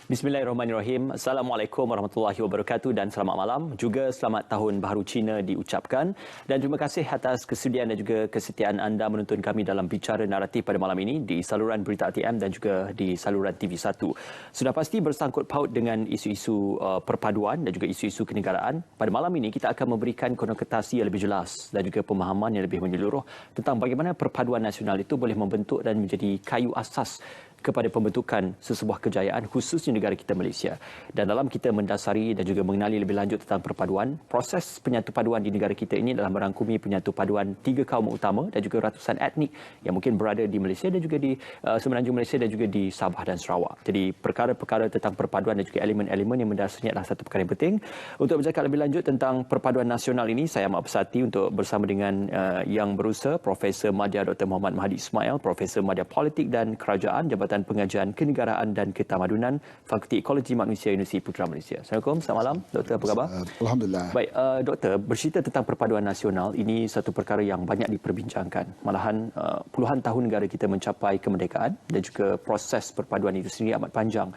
Bismillahirrahmanirrahim. Assalamualaikum warahmatullahi wabarakatuh dan selamat malam. Juga selamat tahun baharu Cina diucapkan. Dan terima kasih atas kesudian dan juga kesetiaan anda menonton kami dalam Bicara Naratif pada malam ini di saluran Berita ATM dan juga di saluran TV1. Sudah pasti bersangkut paut dengan isu-isu perpaduan dan juga isu-isu kenegaraan. Pada malam ini kita akan memberikan konotasi yang lebih jelas dan juga pemahaman yang lebih menyeluruh tentang bagaimana perpaduan nasional itu boleh membentuk dan menjadi kayu asas kepada pembentukan sesebuah kejayaan khususnya negara kita Malaysia. Dan dalam kita mendasari dan juga mengenali lebih lanjut tentang perpaduan, proses penyatu paduan di negara kita ini adalah merangkumi penyatu paduan 3 kaum utama dan juga ratusan etnik yang mungkin berada di Malaysia dan juga di Semenanjung Malaysia dan juga di Sabah dan Sarawak. Jadi perkara-perkara tentang perpaduan dan juga elemen-elemen yang mendasarnya adalah satu perkara yang penting. Untuk bercakap lebih lanjut tentang perpaduan nasional ini, saya amat bersati untuk bersama dengan yang berusaha, Profesor Madya Dr. Muhammad Mahdi Ismail, Profesor Madya Politik dan Kerajaan, Jabatan Pengajian Kenegaraan dan Ketamadunan, Fakulti Ekologi Manusia Universiti Putra Malaysia. Assalamualaikum, selamat malam. Doktor, apa khabar? Alhamdulillah. Baik, Doktor, bercerita tentang perpaduan nasional, ini satu perkara yang banyak diperbincangkan. Malahan puluhan tahun negara kita mencapai kemerdekaan dan juga proses perpaduan itu sendiri amat panjang.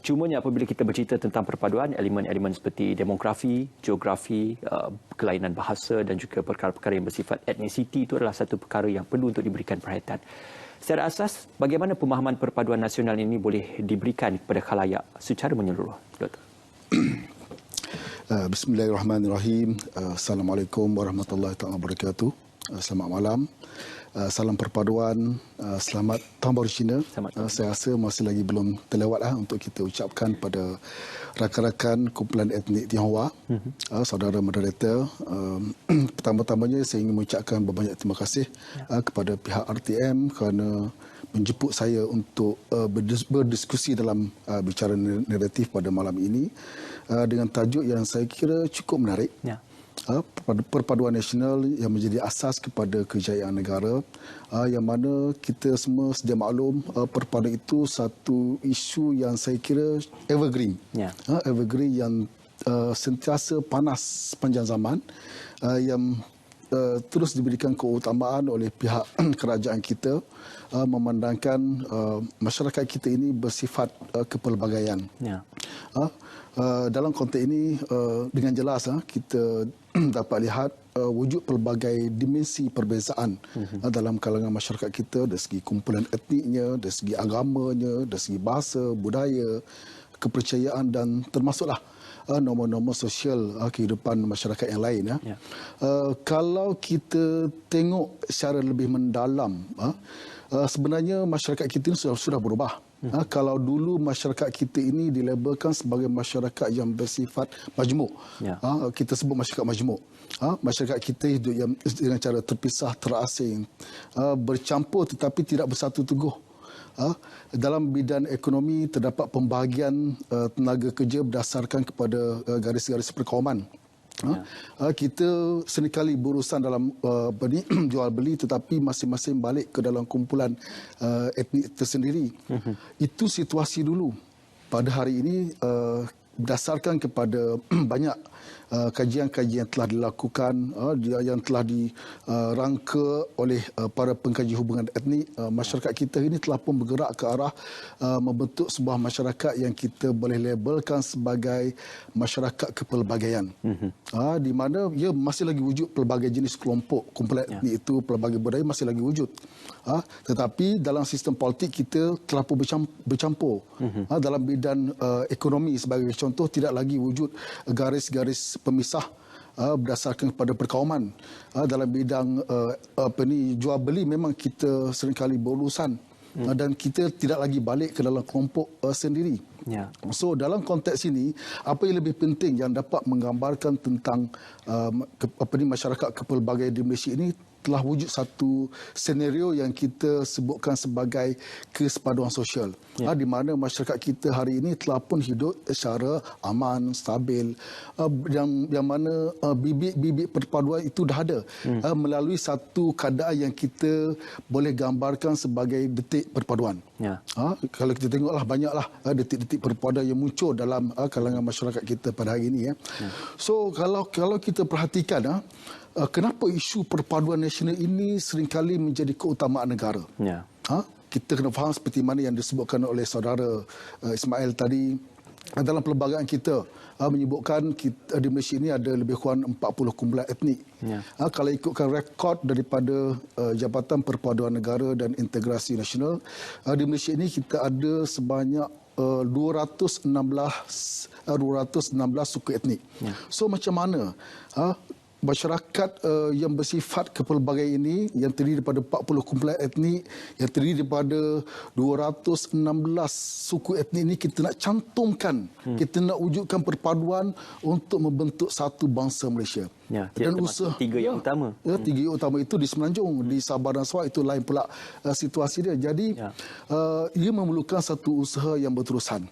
Cumanya apabila kita bercerita tentang perpaduan, elemen-elemen seperti demografi, geografi, kelainan bahasa dan juga perkara-perkara yang bersifat etnisiti itu adalah satu perkara yang perlu untuk diberikan perhatian. Secara asas, bagaimana pemahaman perpaduan nasional ini boleh diberikan kepada khalayak secara menyeluruh, Doktor? Bismillahirrahmanirrahim. Assalamualaikum warahmatullahi wabarakatuh. Selamat malam. Salam perpaduan. Selamat Tahun Baru Cina. Saya rasa masih lagi belum terlewatlah untuk kita ucapkan pada rakan-rakan kumpulan etnik Tionghoa, saudara moderator. Pertama-tamanya saya ingin mengucapkan berbanyak terima kasih kepada pihak RTM kerana menjemput saya untuk berdiskusi dalam bicara naratif pada malam ini dengan tajuk yang saya kira cukup menarik. Ya. Perpaduan nasional yang menjadi asas kepada kejayaan negara, yang mana kita semua sedia maklum perpaduan itu satu isu yang saya kira evergreen, evergreen yang sentiasa panas sepanjang zaman, yang terus diberikan keutamaan oleh pihak kerajaan kita, memandangkan masyarakat kita ini bersifat kepelbagaian. Ya. Dalam konteks ini dengan jelas kita dapat lihat wujud pelbagai dimensi perbezaan dalam kalangan masyarakat kita dari segi kumpulan etniknya, dari segi agamanya, dari segi bahasa, budaya, kepercayaan dan termasuklah norma-norma sosial kehidupan masyarakat yang lain. Kalau kita tengok secara lebih mendalam, sebenarnya masyarakat kita ini sudah berubah. Kalau dulu masyarakat kita ini dilabelkan sebagai masyarakat yang bersifat majmuk, kita sebut masyarakat majmuk. Masyarakat kita hidup dengan cara terpisah, terasing, bercampur tetapi tidak bersatu teguh. Dalam bidang ekonomi terdapat pembahagian tenaga kerja berdasarkan kepada garis-garis perkauman. Kita seringkali berurusan dalam jual beli tetapi masing-masing balik ke dalam kumpulan etnik tersendiri. Itu situasi dulu. Pada hari ini berdasarkan kepada banyak kajian-kajian yang telah dilakukan, yang telah dirangka oleh para pengkaji hubungan etnik, masyarakat kita ini telah pun bergerak ke arah membentuk sebuah masyarakat yang kita boleh labelkan sebagai masyarakat kepelbagaian, di mana ia masih lagi wujud pelbagai jenis kelompok kumpulan etnik itu, pelbagai budaya masih lagi wujud. Tetapi dalam sistem politik kita telah pun bercampur. Dalam bidang ekonomi sebagai contoh, tidak lagi wujud garis-garis pemisah berdasarkan kepada perkauman. Dalam bidang jual beli memang kita seringkali berurusan dan kita tidak lagi balik ke dalam kelompok sendiri. So dalam konteks ini, apa yang lebih penting yang dapat menggambarkan tentang masyarakat kepelbagaian di Malaysia ini, telah wujud satu senario yang kita sebutkan sebagai kesepaduan sosial, di mana masyarakat kita hari ini telah pun hidup secara aman, stabil, yang mana bibit-bibit perpaduan itu dah ada melalui satu keadaan yang kita boleh gambarkan sebagai detik perpaduan. Kalau kita tengoklah, banyaklah detik-detik perpaduan yang muncul dalam kalangan masyarakat kita pada hari ini. So kalau kita perhatikan, kenapa isu perpaduan nasional ini seringkali menjadi keutamaan negara? Kita kena faham seperti mana yang disebutkan oleh saudara Ismail tadi, dalam perlembagaan kita menyebutkan kita, di Malaysia ini ada lebih kurang 40 kumpulan etnik. Kalau ikutkan rekod daripada Jabatan Perpaduan Negara dan Integrasi Nasional, di Malaysia ini kita ada sebanyak 216 suku etnik. So macam mana masyarakat yang bersifat kepelbagaian ini yang terdiri daripada 40 kumpulan etnik, yang terdiri daripada 216 suku etnik ini kita nak cantumkan, kita nak wujudkan perpaduan untuk membentuk satu bangsa Malaysia. Dan usaha tiga yang utama. Tiga yang utama itu di Semenanjung, di Sabah dan Sarawak itu lain pula situasi dia. Jadi ia memerlukan satu usaha yang berterusan.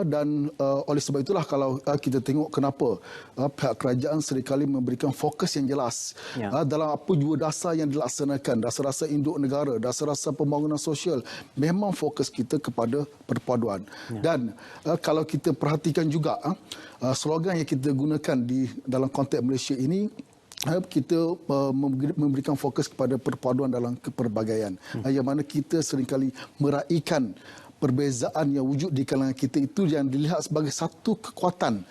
Dan oleh sebab itulah kalau kita tengok kenapa pihak kerajaan seringkali memberikan fokus yang jelas dalam apa jua dasar yang dilaksanakan, dasar-dasar induk negara, dasar-dasar pembangunan sosial, memang fokus kita kepada perpaduan. Dan kalau kita perhatikan juga slogan yang kita gunakan di dalam konteks Malaysia ini, kita memberikan fokus kepada perpaduan dalam kepelbagaian, yang mana kita seringkali meraihkan perbezaan yang wujud di kalangan kita itu yang dilihat sebagai satu kekuatan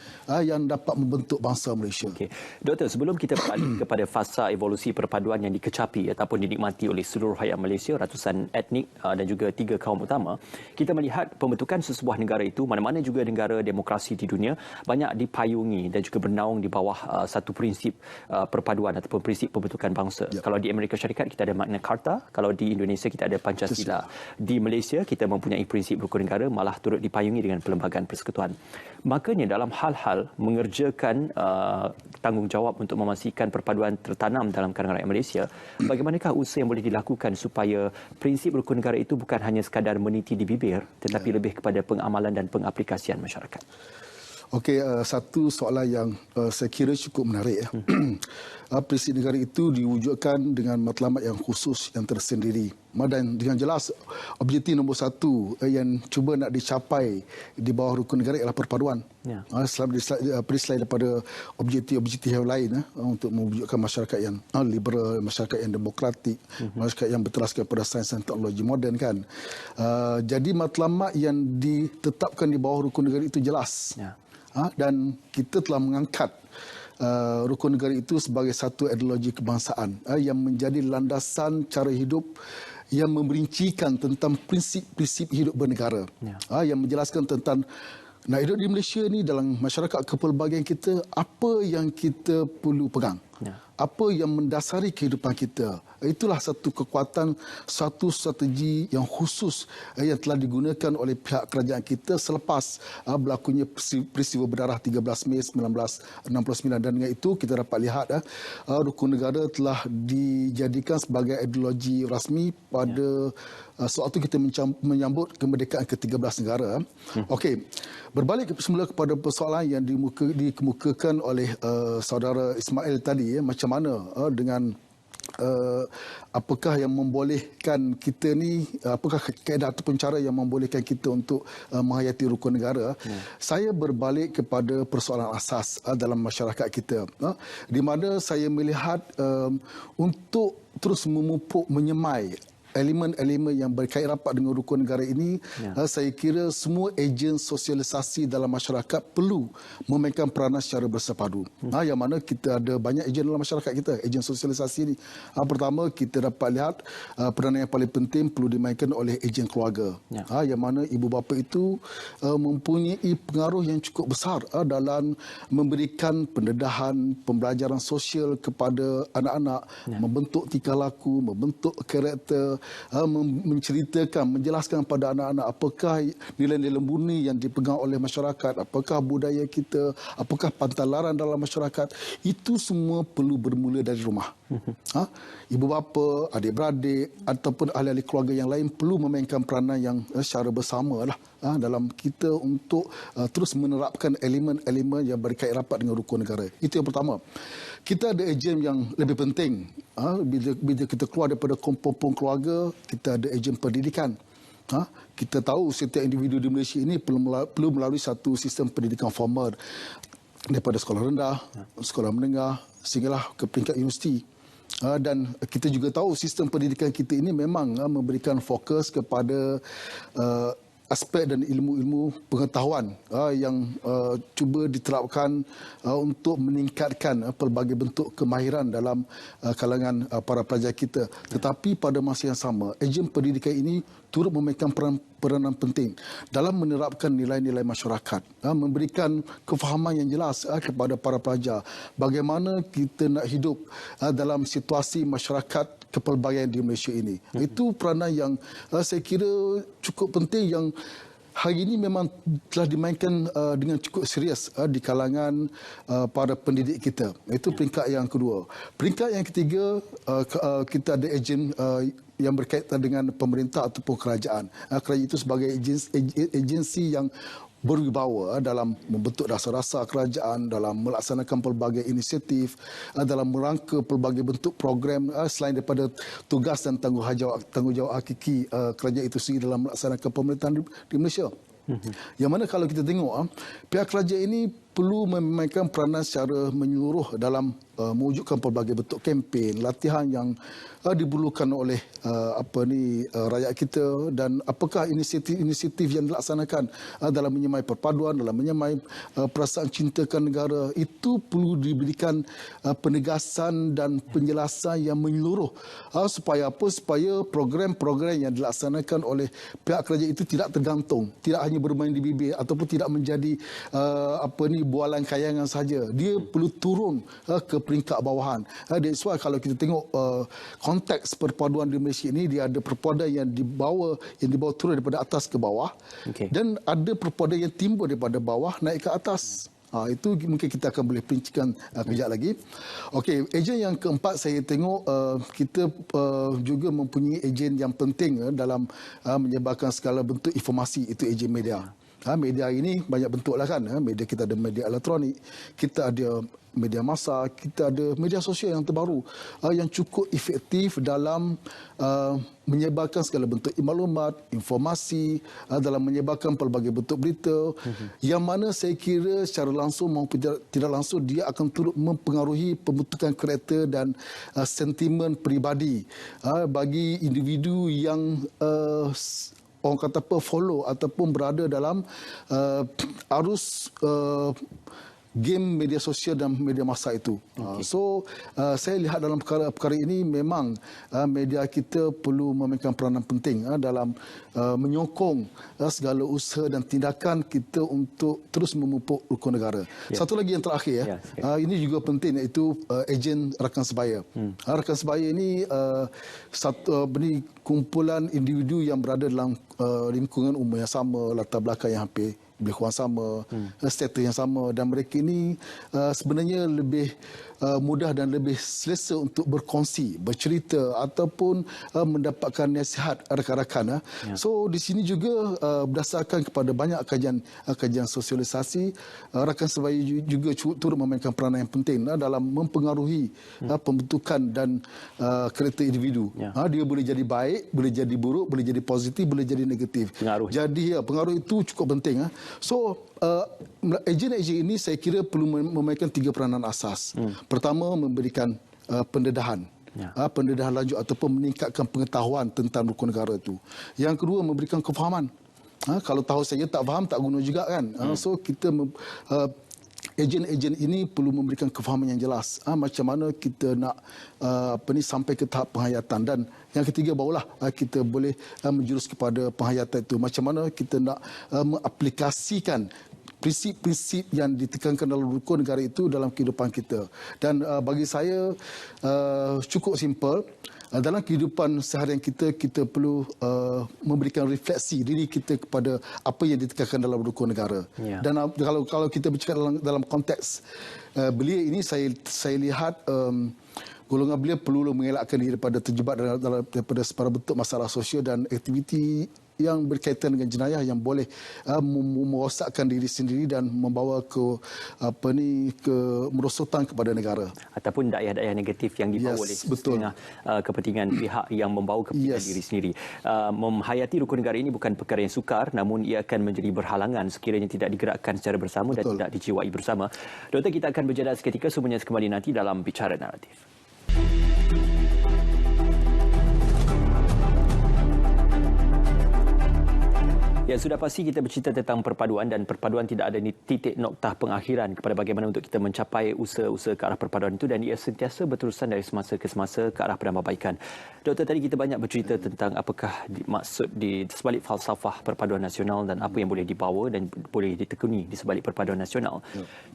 yang dapat membentuk bangsa Malaysia. Okey. Doktor, sebelum kita beralih kepada fasa evolusi perpaduan yang dikecapi ataupun dinikmati oleh seluruh rakyat Malaysia, ratusan etnik dan juga 3 kaum utama, kita melihat pembentukan sesebuah negara itu, mana-mana juga negara demokrasi di dunia, banyak dipayungi dan juga bernaung di bawah satu prinsip perpaduan ataupun prinsip pembentukan bangsa. Kalau di Amerika Syarikat kita ada Magna Carta, kalau di Indonesia kita ada Pancasila. Di Malaysia kita mempunyai prinsip rukun negara, malah turut dipayungi dengan Perlembagaan Persekutuan. Makanya dalam hal-hal mengerjakan tanggungjawab untuk memastikan perpaduan tertanam dalam kalangan rakyat Malaysia, bagaimanakah usaha yang boleh dilakukan supaya prinsip rukun negara itu bukan hanya sekadar meniti di bibir, tetapi lebih kepada pengamalan dan pengaplikasian masyarakat? Okey, satu soalan yang saya kira cukup menarik. Prinsip negara itu diwujudkan dengan matlamat yang khusus, yang tersendiri. Dan dengan jelas, objektif nombor satu yang cuba nak dicapai di bawah rukun negara ialah perpaduan. Selain daripada objektif-objektif yang lain untuk mewujudkan masyarakat yang liberal, masyarakat yang demokratik, masyarakat yang berteraskan pada sains dan teknologi moden kan. Jadi matlamat yang ditetapkan di bawah rukun negara itu jelas. Dan kita telah mengangkat rukun negara itu sebagai satu ideologi kebangsaan yang menjadi landasan cara hidup yang memerincikan tentang prinsip-prinsip hidup bernegara, yang menjelaskan tentang nak hidup di Malaysia ni dalam masyarakat kepelbagaian kita, apa yang kita perlu pegang, apa yang mendasari kehidupan kita. Itulah satu kekuatan, satu strategi yang khusus yang telah digunakan oleh pihak kerajaan kita selepas berlakunya peristiwa berdarah 13 Mei 1969. Dan dengan itu kita dapat lihat rukun negara telah dijadikan sebagai ideologi rasmi pada sewaktu kita menyambut kemerdekaan ke-13 negara. Okey, berbalik semula kepada persoalan yang dikemukakan oleh saudara Ismail tadi, macam mana dengan apakah yang membolehkan kita ni, apakah kaedah ataupun cara yang membolehkan kita untuk menghayati rukun negara. Saya berbalik kepada persoalan asas dalam masyarakat kita, di mana saya melihat untuk terus memupuk, menyemai elemen-elemen yang berkait rapat dengan rukun negara ini, saya kira semua ejen sosialisasi dalam masyarakat perlu memainkan peranan secara bersepadu. Yang mana kita ada banyak ejen dalam masyarakat kita, ejen sosialisasi ini. Pertama, kita dapat lihat peranan yang paling penting perlu dimainkan oleh ejen keluarga. Yang mana ibu bapa itu mempunyai pengaruh yang cukup besar dalam memberikan pendedahan, pembelajaran sosial kepada anak-anak, membentuk tingkah laku, membentuk karakter, menceritakan, menjelaskan pada anak-anak apakah nilai-nilai murni yang dipegang oleh masyarakat, apakah budaya kita, apakah pantalaran dalam masyarakat. Itu semua perlu bermula dari rumah. Ibu bapa, adik-beradik ataupun ahli-ahli keluarga yang lain perlu memainkan peranan yang secara bersama lah dalam kita untuk terus menerapkan elemen-elemen yang berkait rapat dengan rukun negara. Itu yang pertama. Kita ada ejen yang lebih penting. Bila kita keluar daripada kompon keluarga, kita ada ejen pendidikan. Kita tahu setiap individu di Malaysia ini perlu melalui satu sistem pendidikan formal daripada sekolah rendah, sekolah menengah, sehinggalah ke peringkat universiti. Dan kita juga tahu sistem pendidikan kita ini memang memberikan fokus kepada aspek dan ilmu-ilmu pengetahuan yang cuba diterapkan untuk meningkatkan pelbagai bentuk kemahiran dalam kalangan para pelajar kita. Tetapi pada masa yang sama, ejen pendidikan ini turut memainkan peranan penting dalam menerapkan nilai-nilai masyarakat, memberikan kefahaman yang jelas kepada para pelajar bagaimana kita nak hidup dalam situasi masyarakat kepelbagaian di Malaysia ini. Itu peranan yang saya kira cukup penting yang hari ini memang telah dimainkan dengan cukup serius di kalangan para pendidik kita. Itu peringkat yang kedua. Peringkat yang ketiga, kita ada ejen yang berkaitan dengan pemerintah ataupun kerajaan. Kerajaan itu sebagai agensi yang berwibawa dalam membentuk dasar-dasar kerajaan, dalam melaksanakan pelbagai inisiatif, dalam merangka pelbagai bentuk program selain daripada tugas dan tanggungjawab hakiki kerajaan itu sendiri dalam melaksanakan pemerintahan di Malaysia. Yang mana kalau kita tengok, pihak kerajaan ini perlu memainkan peranan secara menyeluruh dalam mewujudkan pelbagai bentuk kempen, latihan yang diperlukan oleh rakyat kita, dan apakah inisiatif yang dilaksanakan dalam menyemai perpaduan, dalam menyemai perasaan cintakan negara, itu perlu diberikan penegasan dan penjelasan yang menyeluruh supaya program-program yang dilaksanakan oleh pihak kerajaan itu tidak tergantung, tidak hanya bermain di bibir ataupun tidak menjadi bualan kayangan saja. Dia perlu turun ke peringkat bawahan. That's why kalau kita tengok konteks perpaduan di Malaysia ini, dia ada perpaduan yang dibawa turun daripada atas ke bawah, dan ada perpaduan yang timbul daripada bawah naik ke atas. Itu mungkin kita akan boleh perincikan kejap lagi. Okey, ejen yang keempat saya tengok kita juga mempunyai ejen yang penting dalam menyebarkan segala bentuk informasi, itu ejen media. Media ini banyak bentuk lah kan. Media kita ada media elektronik, kita ada media massa, kita ada media sosial yang terbaru yang cukup efektif dalam menyebarkan segala bentuk maklumat, informasi, dalam menyebarkan pelbagai bentuk berita, yang mana saya kira secara langsung maupun tidak langsung dia akan turut mempengaruhi pembentukan karakter dan sentimen peribadi bagi individu yang orang kata follow ataupun berada dalam arus game media sosial dan media massa itu. So saya lihat dalam perkara ini memang media kita perlu memainkan peranan penting dalam menyokong segala usaha dan tindakan kita untuk terus memupuk rukun negara. Satu lagi yang terakhir, ini juga penting, iaitu ejen rakan sebaya. Rakan sebaya ini kumpulan individu yang berada dalam lingkungan umur yang sama, latar belakang yang hampir lebih kurang sama, status yang sama, dan mereka ini sebenarnya lebih mudah dan lebih selesa untuk berkongsi, bercerita ataupun mendapatkan nasihat rakan-rakan. So di sini juga berdasarkan kepada banyak kajian sosialisasi, rakan sebaya juga turut memainkan peranan yang penting dalam mempengaruhi pembentukan dan karakter individu. Dia boleh jadi baik, boleh jadi buruk, boleh jadi positif, boleh jadi negatif. Jadi pengaruh itu cukup penting. So ejen-ejen ini saya kira perlu memainkan 3 peranan asas. Pertama, memberikan pendedahan. Pendedahan lanjut ataupun meningkatkan pengetahuan tentang rukun negara itu. Yang kedua, memberikan kefahaman. Kalau tahu saja tak faham, tak guna juga kan. So kita ejen-ejen ini perlu memberikan kefahaman yang jelas macam mana kita nak sampai ke tahap penghayatan, dan yang ketiga barulah kita boleh menjurus kepada penghayatan itu, macam mana kita nak mengaplikasikan prinsip-prinsip yang ditekankan dalam rukun negara itu dalam kehidupan kita. Dan bagi saya cukup simple. Dalam kehidupan seharian kita, kita perlu memberikan refleksi diri kita kepada apa yang ditekankan dalam rukun negara. Dan kalau kita bercakap dalam konteks belia ini, saya lihat golongan belia perlu mengelakkan diri daripada terjebak daripada sebarang bentuk masalah sosial dan aktiviti yang berkaitan dengan jenayah yang boleh merosakkan diri sendiri dan membawa ke merosotan kepada negara ataupun daya-daya negatif yang dibawa oleh setengah kepentingan pihak yang membawa kepentingan diri sendiri. Menghayati rukun negara ini bukan perkara yang sukar, namun ia akan menjadi berhalangan sekiranya tidak digerakkan secara bersama dan tidak dijiwai bersama. Doktor, kita akan berjeda seketika, semuanya kembali nanti dalam Bicara Naratif. Ya, sudah pasti kita bercerita tentang perpaduan dan perpaduan tidak ada titik noktah pengakhiran kepada bagaimana untuk kita mencapai usaha-usaha ke arah perpaduan itu dan ia sentiasa berterusan dari semasa ke semasa ke arah penambahbaikan. Doktor, tadi kita banyak bercerita tentang apakah maksud di sebalik falsafah perpaduan nasional dan apa yang boleh dibawa dan boleh ditekuni di sebalik perpaduan nasional.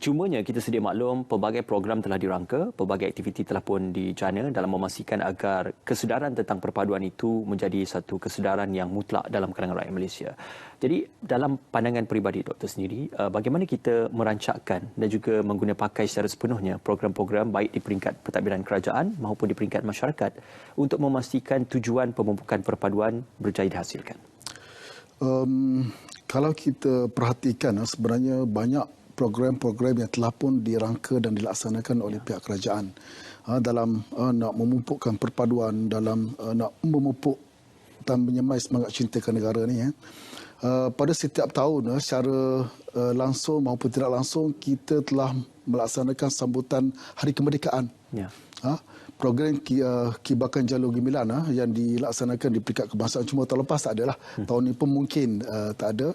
Cumanya kita sedia maklum pelbagai program telah dirangka, pelbagai aktiviti telah pun dijana dalam memastikan agar kesedaran tentang perpaduan itu menjadi satu kesedaran yang mutlak dalam kalangan rakyat Malaysia. Jadi dalam pandangan peribadi doktor sendiri, bagaimana kita merancangkan dan juga mengguna pakai secara sepenuhnya program-program baik di peringkat pentadbiran kerajaan maupun di peringkat masyarakat untuk memastikan tujuan pemupukan perpaduan berjaya dihasilkan? Kalau kita perhatikan, sebenarnya banyak program-program yang telah pun dirangka dan dilaksanakan oleh pihak kerajaan dalam nak memupukkan perpaduan, dalam nak memupuk dan menyemai semangat cinta ke negara ni. Pada setiap tahun secara langsung maupun tidak langsung kita telah melaksanakan sambutan Hari Kemerdekaan. Ya. Program Kibarkan Jalur Gemilan yang dilaksanakan di peringkat kebangsaan, cuma tahun lepas tak adalah. Tahun ini pun mungkin tak ada.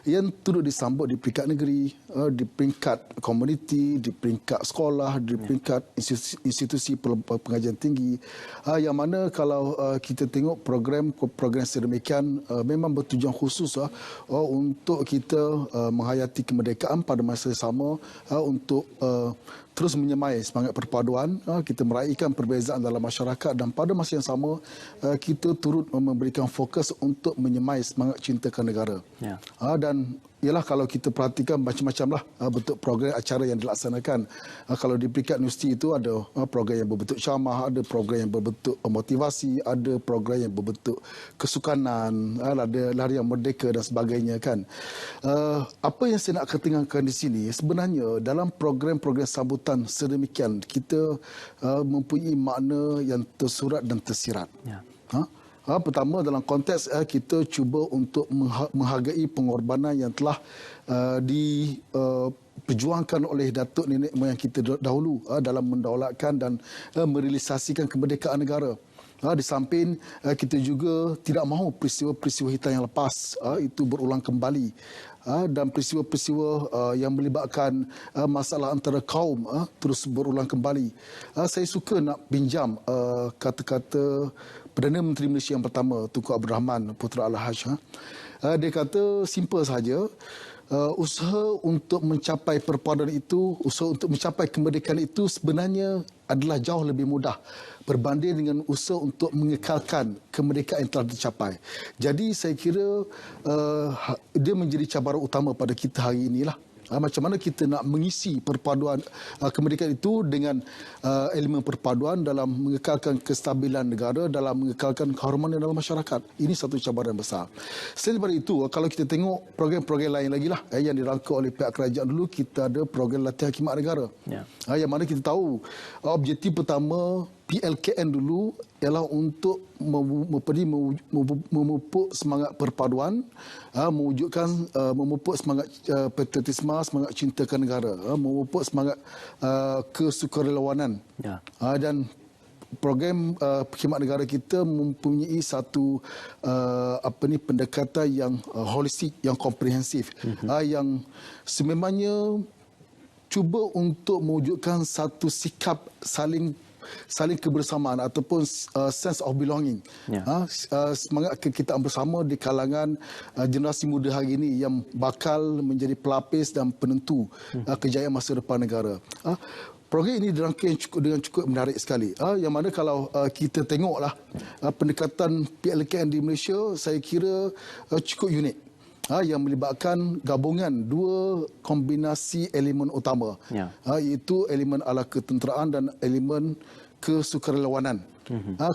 Yang turut disambut di peringkat negeri, di peringkat komuniti, di peringkat sekolah, di peringkat institusi pengajian tinggi. Yang mana kalau kita tengok program sedemikian memang bertujuan khusus untuk kita menghayati kemerdekaan pada masa yang sama, untuk terus menyemai semangat perpaduan, kita meraihkan perbezaan dalam masyarakat dan pada masa yang sama kita turut memberikan fokus untuk menyemai semangat cinta ke negara. Ya. Dan ialah kalau kita perhatikan macam-macam lah bentuk program acara yang dilaksanakan. Kalau di peringkat universiti itu ada program yang berbentuk syamah, ada program yang berbentuk motivasi, ada program yang berbentuk kesukanan, ada larian merdeka dan sebagainya kan. Apa yang saya nak ketinggalkan di sini, sebenarnya dalam program-program sambutan sedemikian kita mempunyai makna yang tersurat dan tersirat. Ya. Pertama, dalam konteks kita cuba untuk menghargai pengorbanan yang telah diperjuangkan oleh datuk nenek moyang kita dahulu dalam mendaulatkan dan merealisasikan kemerdekaan negara. Di samping kita juga tidak mahu peristiwa-peristiwa hitam yang lepas itu berulang kembali. Dan peristiwa-peristiwa yang melibatkan masalah antara kaum terus berulang kembali. Saya suka nak pinjam kata-kata Perdana Menteri Malaysia yang pertama, Tunku Abdul Rahman Putra Al-Haj. Dia kata simple sahaja, usaha untuk mencapai perpaduan itu, usaha untuk mencapai kemerdekaan itu sebenarnya adalah jauh lebih mudah berbanding dengan usaha untuk mengekalkan kemerdekaan yang telah dicapai. Jadi saya kira dia menjadi cabaran utama pada kita hari inilah. Macam mana kita nak mengisi perpaduan kemerdekaan itu dengan elemen perpaduan dalam mengekalkan kestabilan negara, dalam mengekalkan kehormatan dalam masyarakat. Ini satu cabaran besar. Selain daripada itu, kalau kita tengok program-program lain lagi lah yang dirangka oleh pihak kerajaan dulu, kita ada program latihan khidmat negara. Ya. Yang mana kita tahu objektif pertama PLKN dulu ialah untuk memupuk semangat perpaduan, memupuk semangat patriotisme, semangat cinta ke negara, memupuk semangat kesukarelawanan. Ya. Dan program khidmat negara kita mempunyai satu pendekatan yang holistik, yang komprehensif, yang sememangnya cuba untuk mewujudkan satu sikap saling kebersamaan ataupun sense of belonging. Ya. Semangat kekitaan bersama di kalangan generasi muda hari ini yang bakal menjadi pelapis dan penentu kejayaan masa depan negara. Program ini dirangka dengan cukup menarik sekali. Yang mana kalau kita tengoklah pendekatan PLKN di Malaysia, saya kira cukup unik. Yang melibatkan gabungan dua kombinasi elemen utama, iaitu elemen ala ketenteraan dan elemen kesukarelawanan.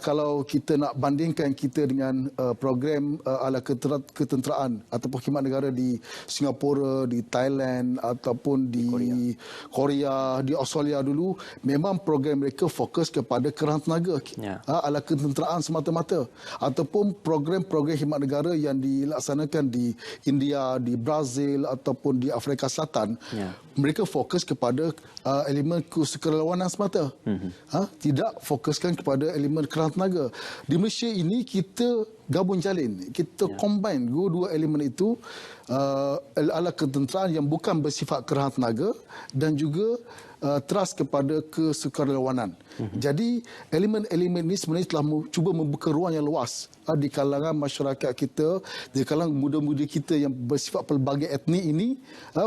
Kalau kita nak bandingkan kita dengan program ala ketenteraan ataupun khidmat negara di Singapura, di Thailand ataupun di Korea, di Australia dulu, memang program mereka fokus kepada kerana tenaga, ala ketenteraan semata-mata. Ataupun program-program khidmat negara yang dilaksanakan di India, di Brazil ataupun di Afrika Selatan, mereka fokus kepada elemen kesukarelawanan semata. Tidak fokuskan kepada elemen kerana tenaga. Di Malaysia ini kita gabung jalin, kita combine dua elemen itu, ala ketenteraan yang bukan bersifat kerahan tenaga dan juga trust kepada kesukarelawanan. Jadi elemen-elemen ini sebenarnya telah cuba membuka ruang yang luas di kalangan masyarakat kita, di kalangan muda-mudi kita yang bersifat pelbagai etnik ini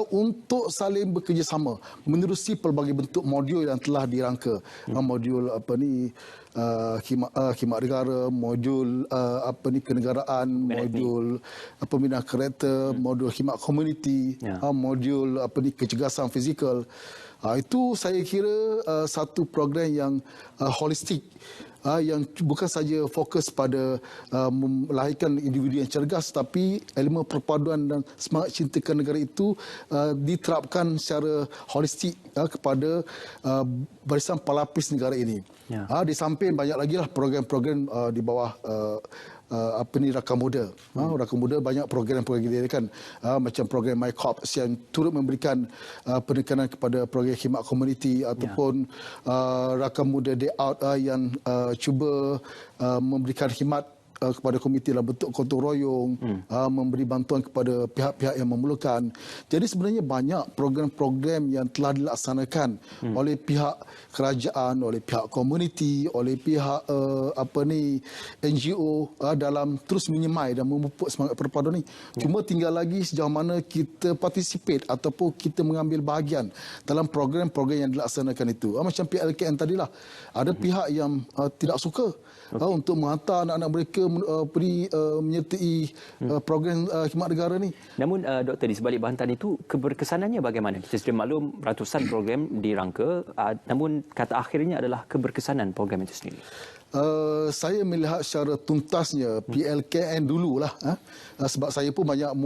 untuk saling bekerjasama menerusi pelbagai bentuk modul yang telah dirangka. Modul khidmat negara, modul kenegaraan, modul pembinaan karakter, modul khidmat komuniti, modul kecergasan fizikal. Itu saya kira satu program yang holistik, yang bukan saja fokus pada melahirkan individu yang cergas, tapi elemen perpaduan dan semangat cintakan negara itu diterapkan secara holistik kepada barisan pelapis negara ini. Di samping banyak lagi lah program-program di bawah Rakam Muda. Rakam Muda banyak program-program didirikan, macam program My Corps yang turut memberikan penekanan kepada program khidmat komuniti, ataupun Rakam Muda Day Out yang cuba memberikan khidmat kepada komiti dalam bentuk gotong royong, memberi bantuan kepada pihak-pihak yang memerlukan. Jadi sebenarnya banyak program-program yang telah dilaksanakan oleh pihak kerajaan, oleh pihak komuniti, oleh pihak NGO dalam terus menyemai dan memupuk semangat perpaduan ini. Cuma tinggal lagi sejauh mana kita participate ataupun kita mengambil bahagian dalam program-program yang dilaksanakan itu. Macam PLKN tadilah, ada pihak yang tidak suka untuk menghantar anak-anak mereka menyertai program khidmat negara ni. Namun Doktor, di sebalik bahantan itu keberkesanannya bagaimana? Kita sudah maklum ratusan program dirangka, namun kata akhirnya adalah keberkesanan program itu sendiri. Saya melihat secara tuntasnya PLKN dululah, sebab saya pun banyak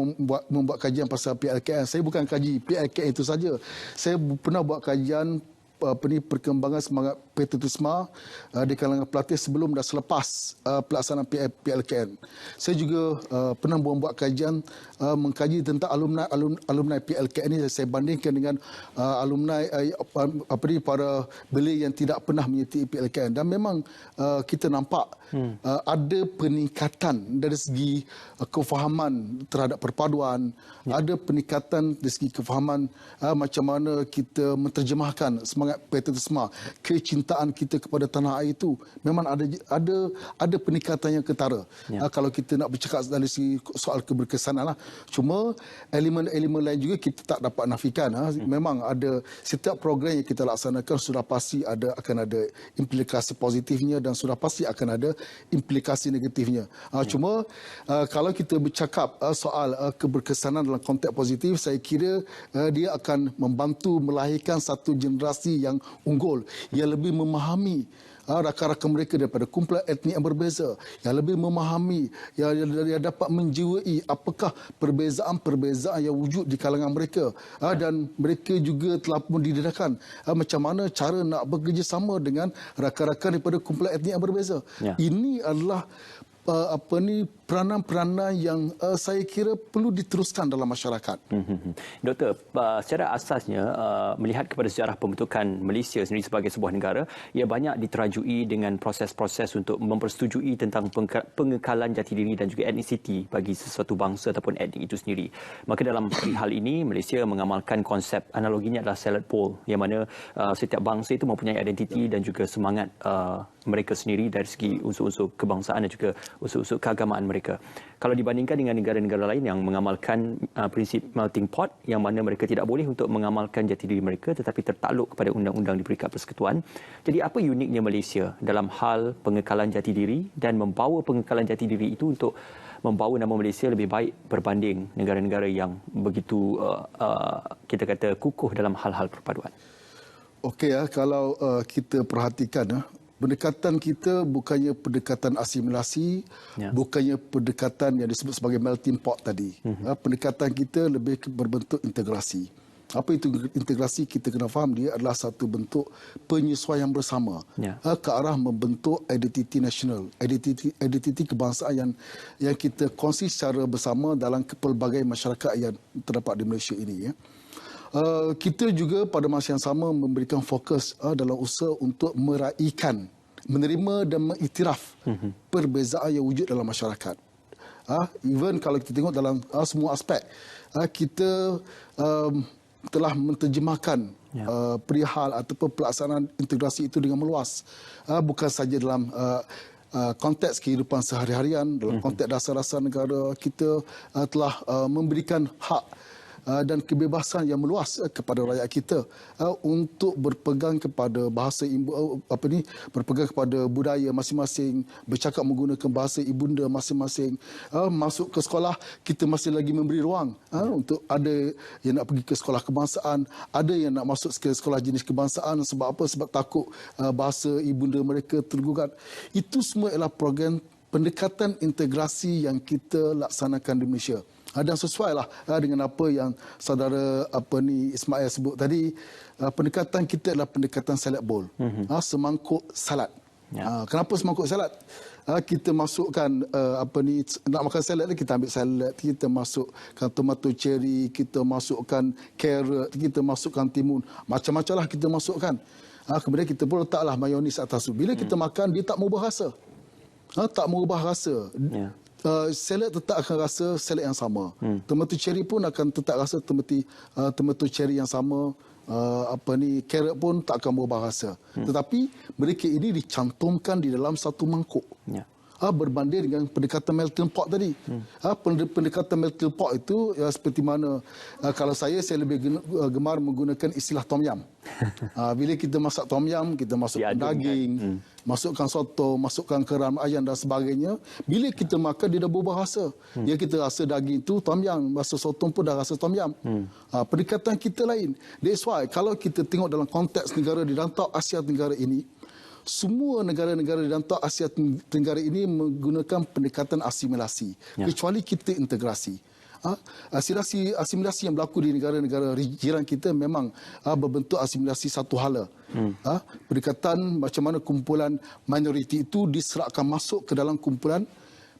membuat kajian pasal PLKN. Saya bukan kaji PLKN itu saja. Saya pernah buat kajian perkembangan semangat patriotisme di kalangan pelatih sebelum dan selepas pelaksanaan PLKN. Saya juga pernah membuat kajian mengkaji tentang alumni PLKN ini. Saya bandingkan dengan alumni para belia yang tidak pernah menyertai PLKN, dan memang kita nampak ada peningkatan dari segi kefahaman terhadap perpaduan, ada peningkatan dari segi kefahaman macam mana kita menterjemahkan semangat patriotisme, kecintaan kita kepada tanah air itu. Memang ada peningkatan yang ketara. Kalau kita nak bercakap dari segi soal keberkesanan lah. Cuma elemen-elemen lain juga kita tak dapat nafikan. Memang ada setiap program yang kita laksanakan sudah pasti akan ada implikasi positifnya dan sudah pasti akan ada implikasi negatifnya. Cuma kalau kita bercakap soal keberkesanan dalam konteks positif, saya kira dia akan membantu melahirkan satu generasi yang unggul, yang lebih memahami rakan-rakan mereka daripada kumpulan etnik yang berbeza, yang lebih memahami, yang dapat menjiwai apakah perbezaan-perbezaan yang wujud di kalangan mereka, dan mereka juga telah pun didedahkan macam mana cara nak bekerjasama dengan rakan-rakan daripada kumpulan etnik yang berbeza. Ini adalah peranan-peranan yang saya kira perlu diteruskan dalam masyarakat. Doktor, secara asasnya melihat kepada sejarah pembentukan Malaysia sendiri sebagai sebuah negara, ia banyak diterajui dengan proses-proses untuk mempersetujui tentang pengekalan jati diri dan juga etnisiti bagi sesuatu bangsa ataupun etnik itu sendiri. Maka dalam hal ini, Malaysia mengamalkan konsep, analoginya adalah salad bowl, yang mana setiap bangsa itu mempunyai identiti dan juga semangat mereka sendiri dari segi unsur-unsur kebangsaan dan juga unsur-unsur keagamaan mereka. Kalau dibandingkan dengan negara-negara lain yang mengamalkan prinsip melting pot, yang mana mereka tidak boleh untuk mengamalkan jati diri mereka tetapi tertakluk kepada undang-undang di Peringkat Persekutuan. Jadi apa uniknya Malaysia dalam hal pengekalan jati diri dan membawa pengekalan jati diri itu untuk membawa nama Malaysia lebih baik berbanding negara-negara yang begitu kita kata kukuh dalam hal-hal perpaduan? Okey, kalau kita perhatikan, pendekatan kita bukannya pendekatan asimilasi, bukannya pendekatan yang disebut sebagai melting pot tadi. Pendekatan kita lebih berbentuk integrasi. Apa itu integrasi? Kita kena faham dia adalah satu bentuk penyesuaian bersama ke arah membentuk identiti nasional, identiti kebangsaan yang kita kongsi secara bersama dalam pelbagai masyarakat yang terdapat di Malaysia ini. Kita juga pada masa yang sama memberikan fokus dalam usaha untuk meraihkan, menerima dan mengiktiraf perbezaan yang wujud dalam masyarakat. Even kalau kita tengok dalam semua aspek, kita telah menterjemahkan perihal ataupun pelaksanaan integrasi itu dengan meluas. Bukan saja dalam konteks kehidupan sehari-harian, dalam konteks dasar-dasar negara, kita telah memberikan hak dan kebebasan yang meluas kepada rakyat kita untuk berpegang kepada bahasa berpegang kepada budaya masing-masing, bercakap menggunakan bahasa ibunda masing-masing. Masuk ke sekolah, kita masih lagi memberi ruang untuk ada yang nak pergi ke sekolah kebangsaan, ada yang nak masuk ke sekolah jenis kebangsaan. Sebab apa? Sebab takut bahasa ibunda mereka tergugat. Itu semua ialah program pendekatan integrasi yang kita laksanakan di Malaysia. Dan sesuailah dengan apa yang saudara Ismail sebut tadi, pendekatan kita adalah pendekatan salad bowl. Semangkuk salad. Kenapa semangkuk salad? Kita masukkan nak makan salad, kita ambil salad, kita masukkan tomato cherry, kita masukkan carrot, kita masukkan timun, macam-macam lah kita masukkan. Kemudian kita pun letaklah mayonis atas tu. Bila kita makan, dia tak mengubah rasa. Tak mengubah rasa. Salad tetap akan rasa salad yang sama. Tomato cherry pun akan tetap rasa tomato cherry yang sama. Carrot pun tak akan berubah rasa. Tetapi mereka ini dicantumkan di dalam satu mangkuk. Berbanding dengan pendekatan melting pot tadi. Pendekatan melting pot itu seperti mana, kalau saya lebih gemar menggunakan istilah tom yum. Bila kita masak tom yum, kita masukkan daging, masukkan soto, masukkan keram ayam dan sebagainya. Bila kita makan, dia dah berubah rasa. Kita rasa daging itu tom yum, rasa soto pun dah rasa tom yum. Pendekatan kita lain. That's why kalau kita tengok dalam konteks negara di rantau Asia Tenggara ini, semua negara-negara di rantau Asia Tenggara ini menggunakan pendekatan asimilasi, kecuali kita integrasi. Asimilasi yang berlaku di negara-negara jiran kita memang berbentuk asimilasi satu hala. Pendekatan macam mana kumpulan minoriti itu diserahkan masuk ke dalam kumpulan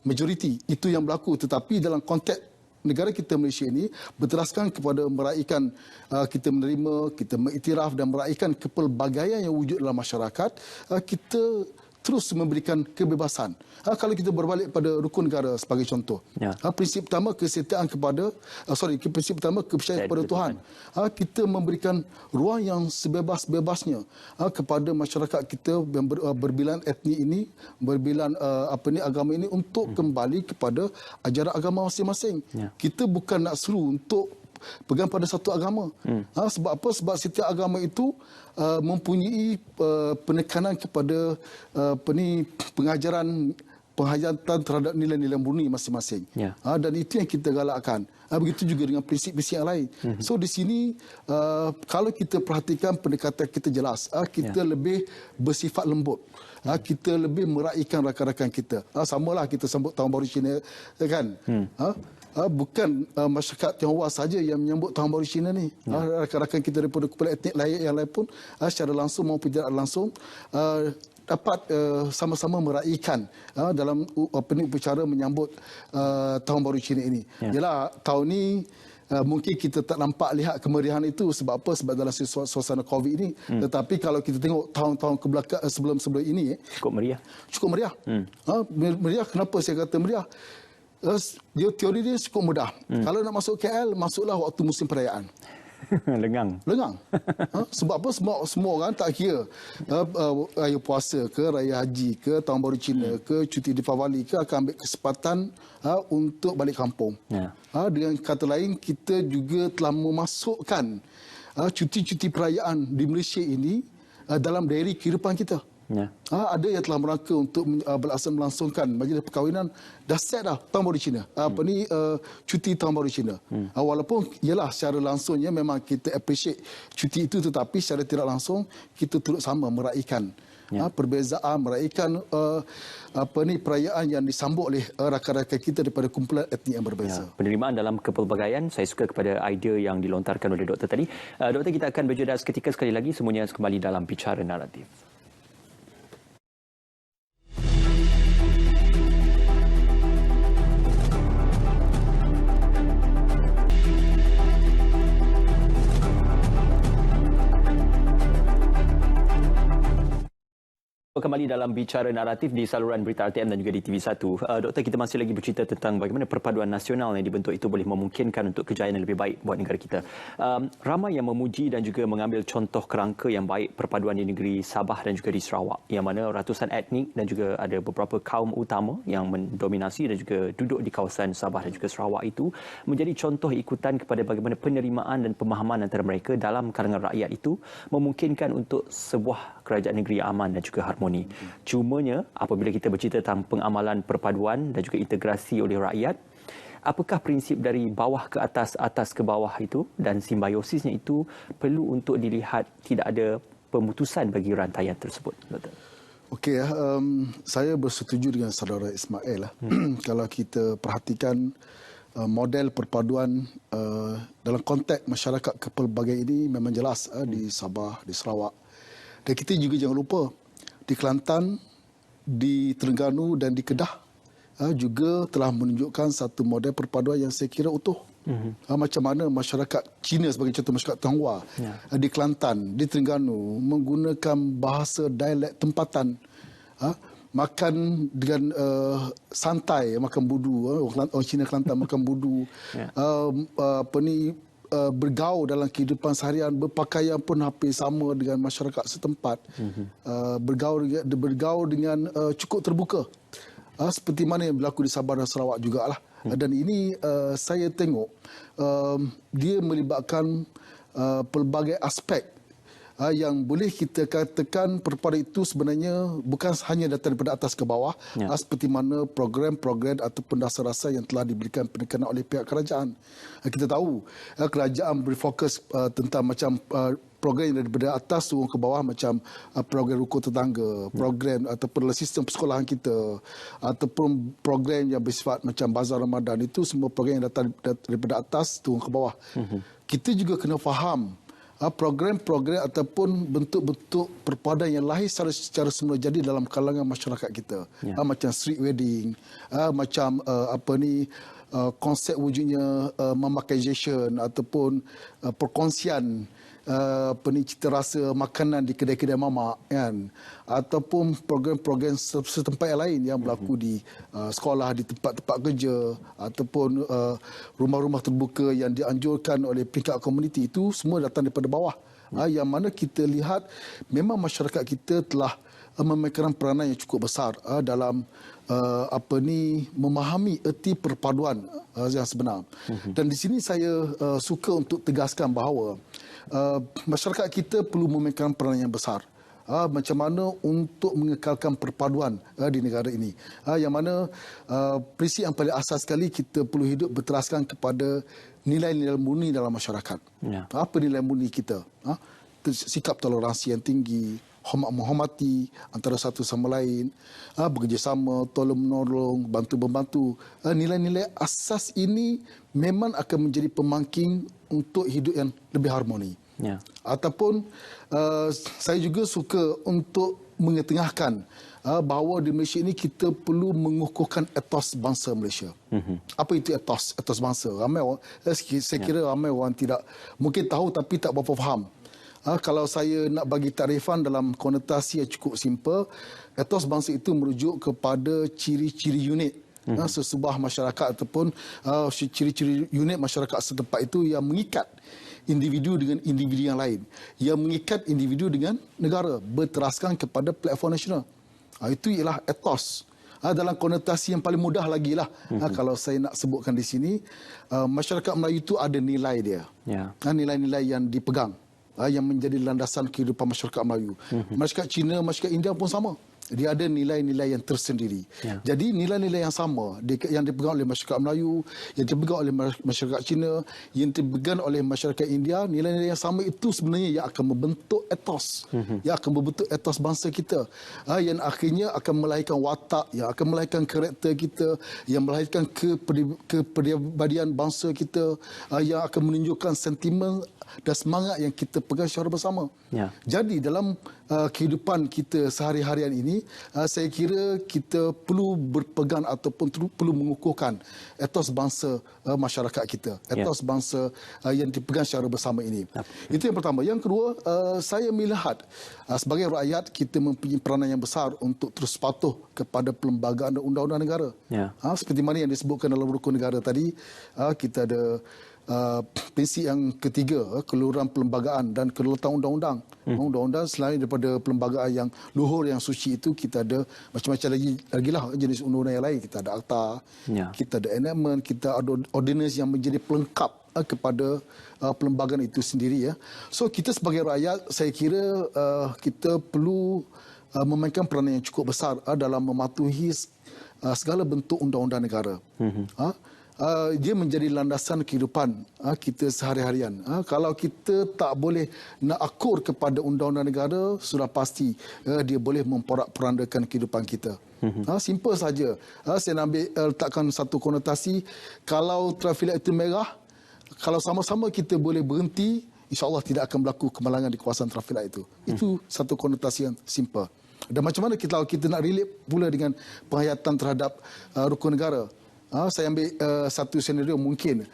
majoriti. Itu yang berlaku. Tetapi dalam konteks negara kita Malaysia ini berteraskan kepada meraihkan, kita menerima, kita mengiktiraf dan meraihkan kepelbagaian yang wujud dalam masyarakat, kita terus memberikan kebebasan. Kalau kita berbalik pada rukun negara sebagai contoh, prinsip pertama kesetiaan prinsip pertama kepercayaan kepada Tuhan. Kita memberikan ruang yang sebebas-bebasnya kepada masyarakat kita yang berbilan etnik ini, berbilan agama ini untuk kembali kepada ajaran agama masing-masing. Kita bukan nak seru untuk pegang pada satu agama. Sebab apa? Sebab setiap agama itu mempunyai penekanan kepada penghayatan terhadap nilai-nilai murni masing-masing. Dan itu yang kita galakkan. Begitu juga dengan prinsip-prinsip yang lain. So di sini kalau kita perhatikan pendekatan kita jelas, kita lebih bersifat lembut. Kita lebih meraihkan rakan-rakan kita. Samalah kita sambut Tahun Baru Cina, kan? Bukan masyarakat Tionghoa saja yang menyambut Tahun Baru Cina ni. Rakan-rakan kita daripada kumpulan etnik lain yang lain pun secara langsung maupun tidak langsung dapat sama-sama meraihkan dalam upacara menyambut Tahun Baru Cina ini. Yalah, tahun ni mungkin kita tak nampak lihat kemeriahan itu. Sebab apa? Sebab dalam suasana COVID ini. Tetapi kalau kita tengok tahun-tahun kebelakang sebelum ini, cukup meriah. Cukup meriah. Meriah, kenapa saya kata meriah? Teori dia cukup mudah. Kalau nak masuk KL, masuklah waktu musim perayaan. Lengang. Sebab apa? Semua orang tak kira raya puasa ke, raya haji ke, Tahun Baru Cina ke, cuti Deepavali ke, akan ambil kesempatan untuk balik kampung. Dengan kata lain, kita juga telah memasukkan cuti-cuti perayaan di Malaysia ini dalam diary kehidupan kita. Ada yang telah merangka untuk melangsungkan majlis perkahwinan, dah set dah Tahun Baru Cina. Cuti Tahun Baru Cina. Walaupun ialah secara langsungnya memang kita appreciate cuti itu, tetapi secara tidak langsung kita turut sama meraihkan perbezaan, meraihkan perayaan yang disambut oleh rakan-rakan kita daripada kumpulan etnik yang berbeza. Penerimaan dalam kepelbagaian, saya suka kepada idea yang dilontarkan oleh doktor tadi. Doktor, kita akan berjeda seketika sekali lagi, semuanya kembali dalam Bicara Naratif. Kembali dalam bicara naratif di saluran berita RTM dan juga di TV1. Doktor, kita masih lagi bercerita tentang bagaimana perpaduan nasional yang dibentuk itu boleh memungkinkan untuk kejayaan yang lebih baik buat negara kita. Ramai yang memuji dan juga mengambil contoh kerangka yang baik perpaduan di negeri Sabah dan juga di Sarawak, yang mana ratusan etnik dan juga ada beberapa kaum utama yang mendominasi dan juga duduk di kawasan Sabah dan juga Sarawak itu menjadi contoh ikutan kepada bagaimana penerimaan dan pemahaman antara mereka dalam kalangan rakyat itu memungkinkan untuk sebuah kerajaan negeri aman dan juga harmoni. Cumanya, apabila kita bercerita tentang pengamalan perpaduan dan juga integrasi oleh rakyat, apakah prinsip dari bawah ke atas, atas ke bawah itu dan simbiosisnya itu perlu untuk dilihat tidak ada pemutusan bagi rantaian tersebut, Doktor? Okey, saya bersetuju dengan saudara Ismail. Kalau kita perhatikan model perpaduan dalam konteks masyarakat kepelbagaian ini memang jelas di Sabah, di Sarawak. Dan kita juga jangan lupa di Kelantan, di Terengganu dan di Kedah juga telah menunjukkan satu model perpaduan yang saya kira utuh. Macam mana masyarakat Cina sebagai contoh, masyarakat Tionghoa di Kelantan, di Terengganu menggunakan bahasa dialek tempatan, makan dengan santai, makan budu. Orang Cina Kelantan makan budu. Bergaul dalam kehidupan seharian, berpakaian pun hampir sama dengan masyarakat setempat. Bergaul dengan cukup terbuka. Seperti mana yang berlaku di Sabah dan Sarawak jugalah. Dan ini saya tengok dia melibatkan pelbagai aspek yang boleh kita katakan perpaduan itu sebenarnya bukan hanya datang daripada atas ke bawah, seperti mana program-program ataupun dasar-dasar yang telah diberikan penekanan oleh pihak kerajaan. Kita tahu kerajaan berfokus tentang macam program yang daripada atas turun ke bawah, macam program rukun tetangga, program ataupun sistem persekolahan kita, ataupun program yang bersifat macam Bazar Ramadan, itu semua program yang datang daripada atas turun ke bawah. Kita juga kena faham program-program ataupun bentuk-bentuk perpaduan yang lahir secara semula jadi dalam kalangan masyarakat kita. Macam street wedding, macam konsep wujudnya mamakization ataupun perkongsian cita rasa makanan di kedai-kedai mamak, kan, ataupun program-program setempat yang lain yang berlaku di sekolah, di tempat-tempat kerja, ataupun rumah-rumah terbuka yang dianjurkan oleh peringkat komuniti, itu semua datang daripada bawah. Yang mana kita lihat memang masyarakat kita telah memainkan peranan yang cukup besar dalam memahami erti perpaduan yang sebenar. Dan di sini saya suka untuk tegaskan bahawa masyarakat kita perlu memainkan peranan yang besar. Macam mana untuk mengekalkan perpaduan di negara ini. Yang mana prinsip yang paling asas sekali, kita perlu hidup berteraskan kepada nilai-nilai murni dalam masyarakat. Apa nilai murni kita? Sikap toleransi yang tinggi, menghormati antara satu sama lain, bekerjasama, tolong-menolong, bantu-membantu. Nilai-nilai asas ini memang akan menjadi pemangking untuk hidup yang lebih harmoni. Ataupun saya juga suka untuk mengetengahkan bahawa di Malaysia ini kita perlu mengukuhkan etos bangsa Malaysia. Apa itu etos? Etos bangsa. Ramai orang, saya kira ramai orang tidak mungkin tahu tapi tak berapa faham. Kalau saya nak bagi takrifan dalam konotasi yang cukup simple, etos bangsa itu merujuk kepada ciri-ciri unit sesebuah masyarakat ataupun ciri-ciri unit masyarakat setempat itu yang mengikat individu dengan individu yang lain, yang mengikat individu dengan negara, berteraskan kepada platform nasional. Itu ialah etos. Dalam konotasi yang paling mudah lagi lah, kalau saya nak sebutkan di sini, masyarakat Melayu itu ada nilai dia, nilai-nilai yang dipegang, yang menjadi landasan kehidupan masyarakat Melayu. Masyarakat Cina, masyarakat India pun sama. Dia ada nilai-nilai yang tersendiri. Jadi nilai-nilai yang sama yang dipegang oleh masyarakat Melayu, yang dipegang oleh masyarakat Cina, yang dipegang oleh masyarakat India, nilai-nilai yang sama itu sebenarnya yang akan membentuk etos, yang akan membentuk etos bangsa kita, yang akhirnya akan melahirkan watak, yang akan melahirkan karakter kita, yang melahirkan kepribadian bangsa kita, yang akan menunjukkan sentimen dan semangat yang kita pegang secara bersama. Jadi dalam kehidupan kita sehari-harian ini, saya kira kita perlu berpegang ataupun perlu mengukuhkan etos bangsa masyarakat kita, etos bangsa yang dipegang secara bersama ini. Itu yang pertama. Yang kedua, saya melihat sebagai rakyat kita mempunyai peranan yang besar untuk terus patuh kepada perlembagaan dan undang-undang negara. Seperti mana yang disebutkan dalam rukun negara tadi, kita ada prinsip yang ketiga, keluhuran perlembagaan dan kedaulatan undang-undang. Undang-undang selain daripada perlembagaan yang luhur, yang suci itu, kita ada macam-macam lagi lah jenis undang-undang yang lain. Kita ada akta, kita ada enactment, kita ada ordinance yang menjadi pelengkap kepada perlembagaan itu sendiri. So kita sebagai rakyat, saya kira kita perlu memainkan peranan yang cukup besar dalam mematuhi segala bentuk undang-undang negara. Dia menjadi landasan kehidupan kita sehari-harian. Kalau kita tak boleh nak akur kepada undang-undang negara, sudah pasti dia boleh memporak-porandakan kehidupan kita. Simple saja. Saya nak letakkan satu konotasi, kalau traffic light itu merah, kalau sama-sama kita boleh berhenti, insya-Allah tidak akan berlaku kemalangan di kawasan traffic light itu. Itu satu konotasi yang simple. Dan macam mana kita nak relate pula dengan penghayatan terhadap rukun negara? Saya ambil satu senario mungkin.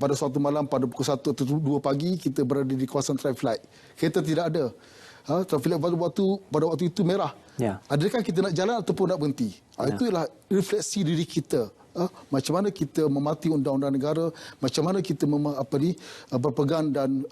Pada suatu malam pada pukul 1 atau 2 pagi kita berada di kawasan traffic light. Kereta tidak ada. Traffic light pada waktu itu merah. Adakah kita nak jalan ataupun nak berhenti? Itulah refleksi diri kita. Macam mana kita mematuhi undang-undang negara, macam mana kita berpegang dan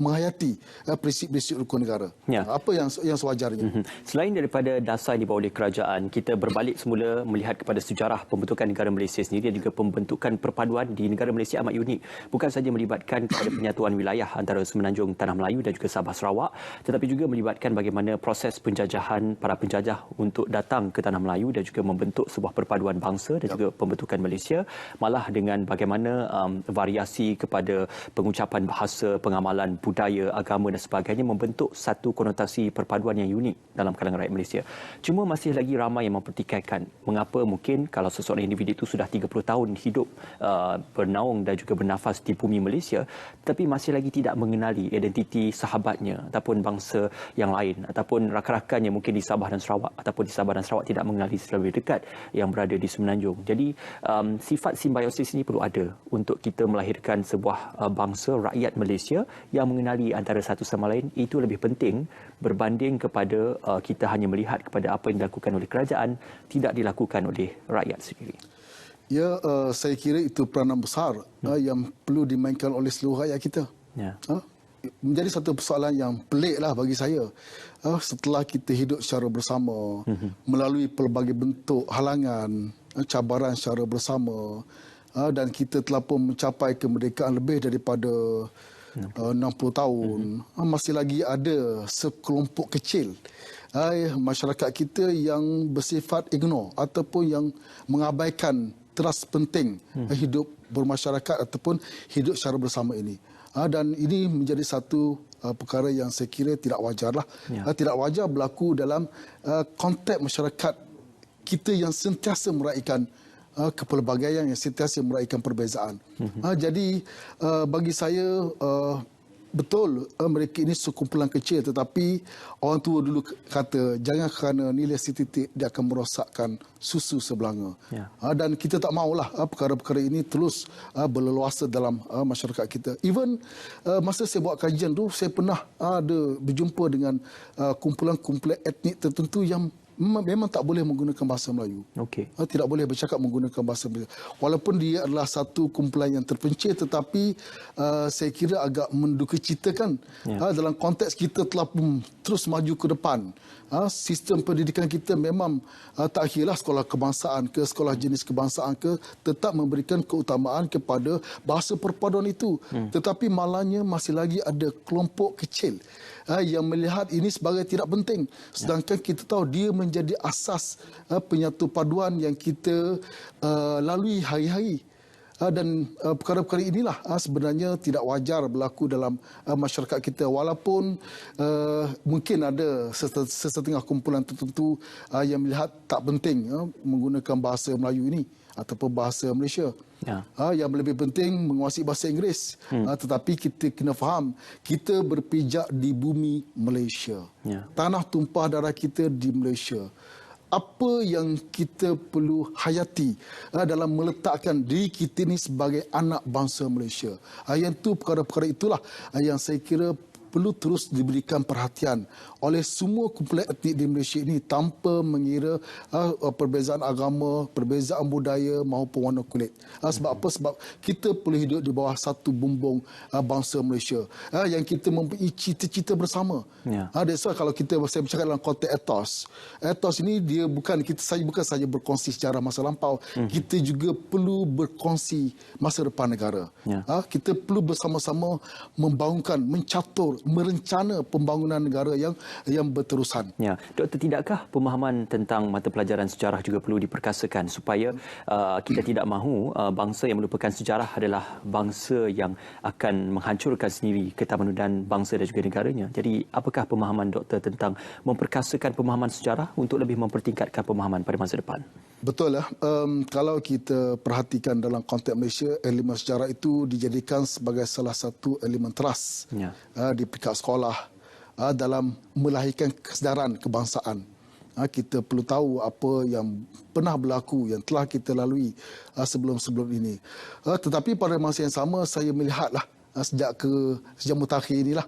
menghayati prinsip-prinsip rukun negara. Apa yang sewajarnya. Selain daripada dasar yang dibawa oleh kerajaan, kita berbalik semula melihat kepada sejarah pembentukan negara Malaysia sendiri dan juga pembentukan perpaduan di negara Malaysia amat unik. Bukan saja melibatkan kepada penyatuan wilayah antara Semenanjung Tanah Melayu dan juga Sabah Sarawak, tetapi juga melibatkan bagaimana proses penjajahan para penjajah untuk datang ke Tanah Melayu dan juga membentuk sebuah perpaduan bangsa dan juga pembentukan Malaysia, malah dengan bagaimana variasi kepada pengucapan bahasa, pengamalan budaya, agama dan sebagainya membentuk satu konotasi perpaduan yang unik dalam kalangan rakyat Malaysia. Cuma masih lagi ramai yang mempertikaikan mengapa mungkin kalau seseorang individu itu sudah 30 tahun hidup bernaung dan juga bernafas di bumi Malaysia, tetapi masih lagi tidak mengenali identiti sahabatnya ataupun bangsa yang lain ataupun rakan-rakannya mungkin di Sabah dan Sarawak ataupun di Sabah dan Sarawak tidak mengenali secara lebih dekat yang berada di Semenanjung. Jadi sifat simbiosis ini perlu ada untuk kita melahirkan sebuah bangsa rakyat Malaysia yang mengenali antara satu sama lain. Itu lebih penting berbanding kepada kita hanya melihat kepada apa yang dilakukan oleh kerajaan, tidak dilakukan oleh rakyat sendiri. Ya, saya kira itu peranan besar yang perlu dimainkan oleh seluruh rakyat kita. Menjadi satu persoalan yang peliklah bagi saya. Setelah kita hidup secara bersama, melalui pelbagai bentuk halangan, cabaran secara bersama, dan kita telah pun mencapai kemerdekaan lebih daripada 60 tahun, masih lagi ada sekelompok kecil masyarakat kita yang bersifat ignore ataupun yang mengabaikan teras penting hidup bermasyarakat ataupun hidup secara bersama ini. Dan ini menjadi satu perkara yang saya kira tidak wajarlah. Tidak wajar berlaku dalam konteks masyarakat kita yang sentiasa meraihkan kepelbagaian, yang sentiasa meraihkan perbezaan. Jadi bagi saya betul mereka ini sekumpulan kecil, tetapi orang tua dulu kata jangan kerana nilai setitik dia akan merosakkan susu sebelanga. Dan kita tak maulah perkara-perkara ini terus berleluasa dalam masyarakat kita. Even masa saya buat kajian tu, saya pernah ada berjumpa dengan kumpulan-kumpulan etnik tertentu yang memang tak boleh menggunakan bahasa Melayu. Tidak boleh bercakap menggunakan bahasa Melayu. Walaupun dia adalah satu kumpulan yang terpencil, tetapi saya kira agak mendukacitakan dalam konteks kita telah terus maju ke depan. Sistem pendidikan kita memang tak kira sekolah kebangsaan ke sekolah jenis kebangsaan ke, tetap memberikan keutamaan kepada bahasa perpaduan itu. Tetapi malangnya masih lagi ada kelompok kecil yang melihat ini sebagai tidak penting. Sedangkan kita tahu dia menjadi asas penyatu paduan yang kita lalui hari-hari. Dan perkara-perkara inilah sebenarnya tidak wajar berlaku dalam masyarakat kita, walaupun mungkin ada sesetengah kumpulan tertentu yang melihat tak penting menggunakan bahasa Melayu ini ataupun bahasa Malaysia. Ya. Yang lebih penting menguasai bahasa Inggeris. Tetapi kita kena faham, kita berpijak di bumi Malaysia. Ya. Tanah tumpah darah kita di Malaysia. Apa yang kita perlu hayati dalam meletakkan diri kita ini sebagai anak bangsa Malaysia. Yang itu perkara-perkara itulah yang saya kira perlu terus diberikan perhatian oleh semua kumpulan etnik di Malaysia ini tanpa mengira perbezaan agama, perbezaan budaya maupun warna kulit. Sebab apa? Sebab kita perlu hidup di bawah satu bumbung bangsa Malaysia yang kita mempunyai cita-cita bersama. Ya. That's why kalau saya bercakap dalam konteks ethos ini dia bukan saja berkongsi sejarah masa lampau, kita juga perlu berkongsi masa depan negara. Ya. Kita perlu bersama-sama membangunkan, mencatur, merencana pembangunan negara yang berterusan. Ya, Doktor, tidakkah pemahaman tentang mata pelajaran sejarah juga perlu diperkasakan supaya kita tidak mahu bangsa yang melupakan sejarah adalah bangsa yang akan menghancurkan sendiri ketamadunan bangsa dan juga negaranya. Jadi, apakah pemahaman Doktor tentang memperkasakan pemahaman sejarah untuk lebih mempertingkatkan pemahaman pada masa depan? Betul lah. Kalau kita perhatikan dalam konteks Malaysia, elemen sejarah itu dijadikan sebagai salah satu elemen teras di peringkat sekolah dalam melahirkan kesedaran kebangsaan. Kita perlu tahu apa yang pernah berlaku, yang telah kita lalui sebelum-sebelum ini. Tetapi pada masa yang sama, saya melihatlah sejak mutakhir inilah,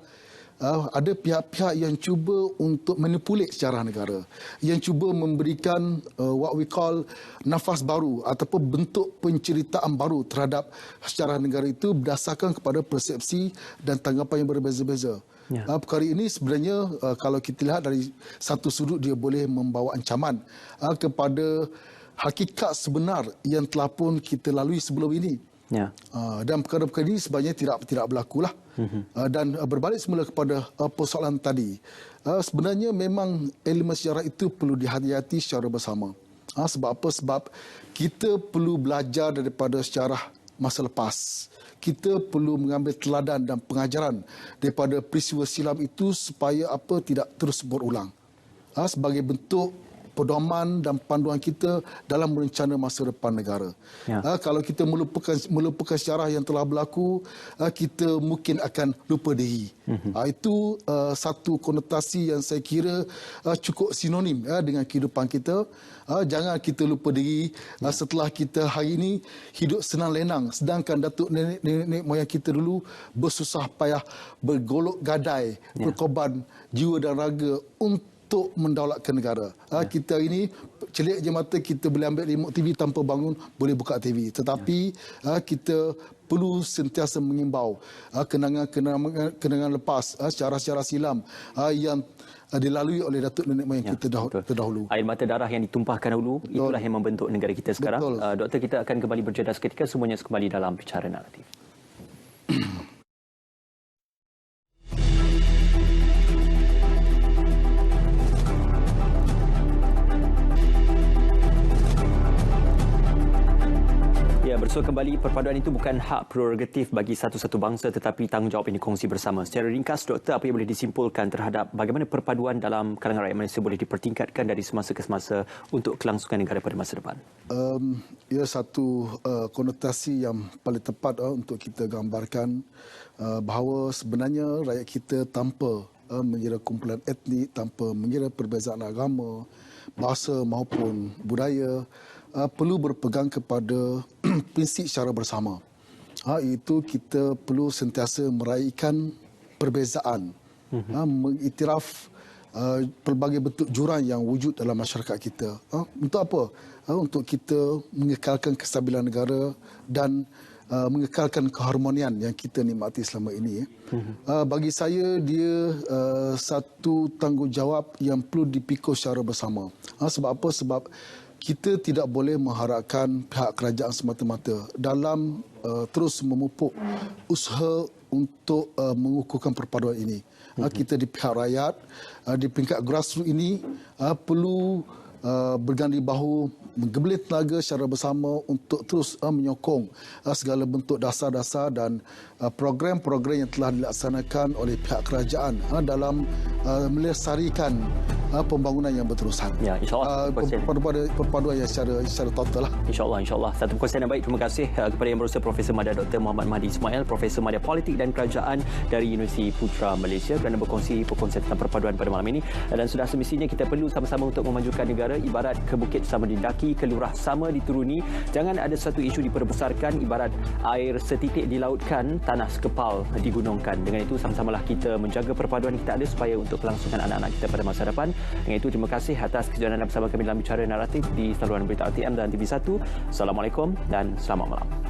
ada pihak-pihak yang cuba untuk manipulat sejarah negara, yang cuba memberikan what we call nafas baru ataupun bentuk penceritaan baru terhadap sejarah negara itu berdasarkan kepada persepsi dan tanggapan yang berbeza-beza. Ya. Perkara ini sebenarnya kalau kita lihat dari satu sudut, dia boleh membawa ancaman kepada hakikat sebenar yang telah pun kita lalui sebelum ini. Ya. Dan perkara-perkara ini sebenarnya tidak berlakulah. Dan berbalik semula kepada persoalan tadi, sebenarnya memang elemen sejarah itu perlu dihati-hati secara bersama. Sebab apa? Sebab kita perlu belajar daripada sejarah masa lepas. Kita perlu mengambil teladan dan pengajaran daripada peristiwa silam itu supaya tidak terus berulang. Sebagai bentuk pedoman dan panduan kita dalam merencana masa depan negara. Ya. Kalau kita melupakan sejarah yang telah berlaku, kita mungkin akan lupa diri. Itu satu konotasi yang saya kira cukup sinonim dengan kehidupan kita. Jangan kita lupa diri setelah kita hari ini hidup senang lenang, sedangkan datuk nenek moyang kita dulu bersusah payah, bergolok gadai, berkorban jiwa dan raga untuk mendaulatkan negara. Kita ini celik je mata, kita boleh ambil remote TV tanpa bangun, boleh buka TV. Tetapi kita perlu sentiasa mengimbau kenangan lepas, sejarah-sejarah silam yang dilalui oleh datuk nenek moyang kita terdahulu. Air mata darah yang ditumpahkan dahulu, itulah yang membentuk negara kita sekarang. Doktor, kita akan kembali berjeda seketika, semuanya kembali dalam Bicara Naratif. Bersua kembali, perpaduan itu bukan hak prerogatif bagi satu-satu bangsa tetapi tanggungjawab yang dikongsi bersama. Secara ringkas, Doktor, apa yang boleh disimpulkan terhadap bagaimana perpaduan dalam kalangan rakyat Malaysia boleh dipertingkatkan dari semasa ke semasa untuk kelangsungan negara pada masa depan? Ia satu konotasi yang paling tepat untuk kita gambarkan bahawa sebenarnya rakyat kita tanpa mengira kumpulan etnik, tanpa mengira perbezaan agama, bahasa maupun budaya, perlu berpegang kepada prinsip secara bersama. Itu kita perlu sentiasa meraihkan perbezaan, mengiktiraf pelbagai bentuk jurang yang wujud dalam masyarakat kita. Untuk apa? Untuk kita mengekalkan kestabilan negara dan mengekalkan keharmonian yang kita nikmati selama ini. Bagi saya, dia satu tanggungjawab yang perlu dipikul secara bersama. Sebab apa? Sebab kita tidak boleh mengharapkan pihak kerajaan semata-mata dalam terus memupuk usaha untuk mengukuhkan perpaduan ini. Kita di pihak rakyat, di peringkat grassroots ini perlu berganding bahu, menggebelit tenaga secara bersama untuk terus menyokong segala bentuk dasar-dasar dan program-program yang telah dilaksanakan oleh pihak kerajaan dalam melestarikan pembangunan yang berterusan. Ya, insya-Allah perpaduan yang secara total lah. Insya-Allah. Satu perkongsian yang baik. Terima kasih kepada Yang Berhormat Profesor Madya Dr. Muhammad Mahdi Ismail, Profesor Madya Politik dan Kerajaan dari Universiti Putra Malaysia, kerana berkongsi tentang perpaduan pada malam ini. Dan sudah semestinya kita perlu sama-sama untuk memajukan negara. Ibarat ke bukit sama didaki, ke lurah sama dituruni. Jangan ada satu isu diperbesarkan. Ibarat air setitik dilautkan, tanah sekepal digunungkan. Dengan itu sama-samalah kita menjaga perpaduan kita ada supaya untuk kelangsungan anak-anak kita pada masa depan. Dengan itu terima kasih atas kesediaan anda bersama kami dalam Bicara Naratif di saluran berita RTM dan TV1. Assalamualaikum dan selamat malam.